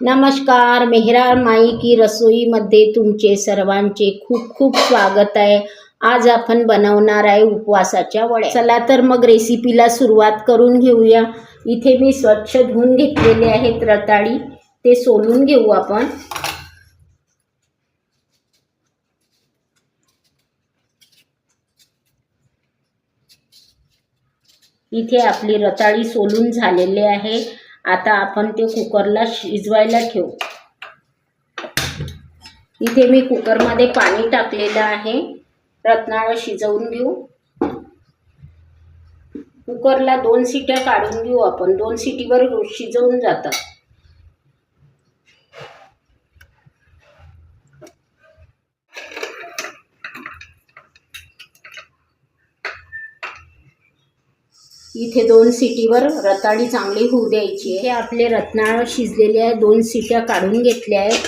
नमस्कार, मेहरा माई की रसोईमध्ये तुमचे सर्वांचे खूप खूप स्वागत आहे। आज आपण बनवणार आहे उपवासाच्या वड्या। चला तर मग रेसिपीला सुरुवात करून घेऊया। इथे मी स्वच्छ धुवून घेतलेले आहेत रताळी, ते सोलून घेऊ आपण। इथे आपली रताळी सोलून झालेले आहे। आता आपण ते कुकरला शिजवायला ठेवू। इथे मी कुकरमध्ये पाणी टाकलेलं आहे, रताळं शिजवून घेऊ। कुकरला 2 शिट्या काढून घेऊ आपण, 2 शिटीवर शिजवून जातात। इथे 2 शिटीवर रताळी चांगली होऊ द्यायची। हे आपले रताळं शिजलेले आहे, 2 शिट्या काढून घेतल्या आहेत।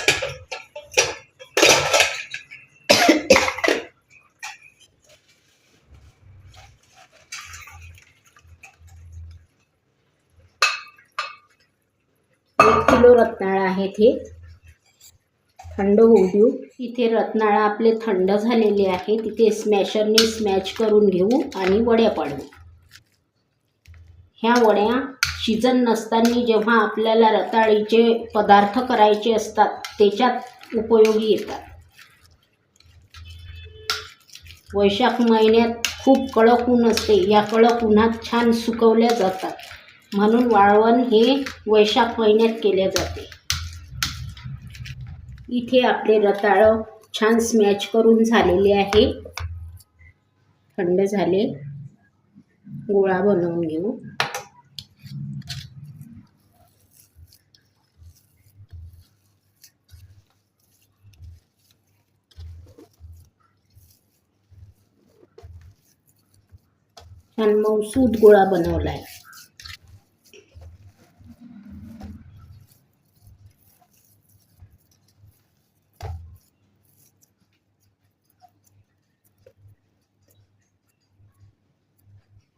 किलो रताळं आहे, ते थंड होऊ देऊ। इथे रताळं आपले थंड झालेले आहे, तिथे स्मॅशरने स्मॅश करून घेऊ आणि वड्या पाडू। ह्या वड्या सीजन नसताना जेव्हा आपल्याला रताळीचे पदार्थ करायचे असतात त्याच्यात उपयोगी येतात। वैशाख महिन्यात खूप कडक ऊन असते, या कडक उन्हात छान सुकवल्या जातात, म्हणून वाळवण हे वैशाख महिन्यात केले जाते। इथे आपले रताळं छान स्मॅश करून झालेले आहे, थंड झाले। गोळा बनवून घेऊ। छान मऊसूत गोळा बनवलाय।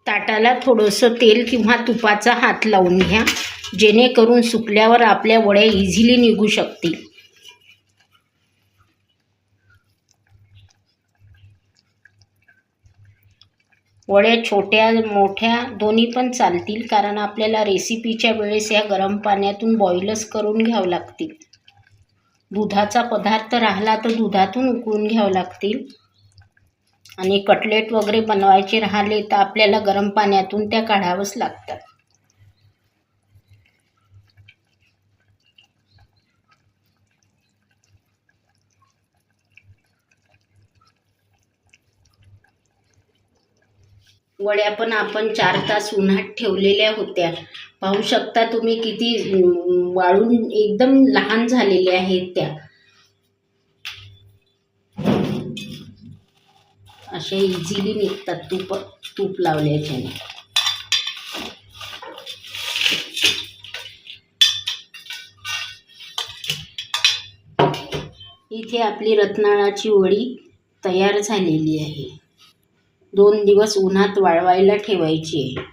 ताटाला थोडंसं तेल किंवा तुपाचा हात लावून घ्या, जेणेकरून सुकल्यावर आपल्या वड्या इझिली निघू शकतील। वड्या छोट्या मोठ्या दोन्ही पण चालतील, कारण आपल्याला रेसिपीच्या वेळेस या गरम पाण्यातून बॉईलच करून घ्यावं लागतील। दुधाचा पदार्थ राहिला तर दुधातून उकळून घ्यावं लागतील, आणि कटलेट वगैरे बनवायचे राहिले तर आपल्याला गरम पाण्यातून त्या काढावंच लागतात। वड्या पण आपण 4 तास उन्हात ठेवलेल्या होत्या, पाहू शकता तुम्ही किती वाळून एकदम लहान झालेल्या आहेत त्या। असे इझिली निघतात तूप लावल्याच्याने। इथे आपली रताळाची वडी तयार झालेली आहे। 2 दिवस उन्हात वाळवायला ठेवायची आहे।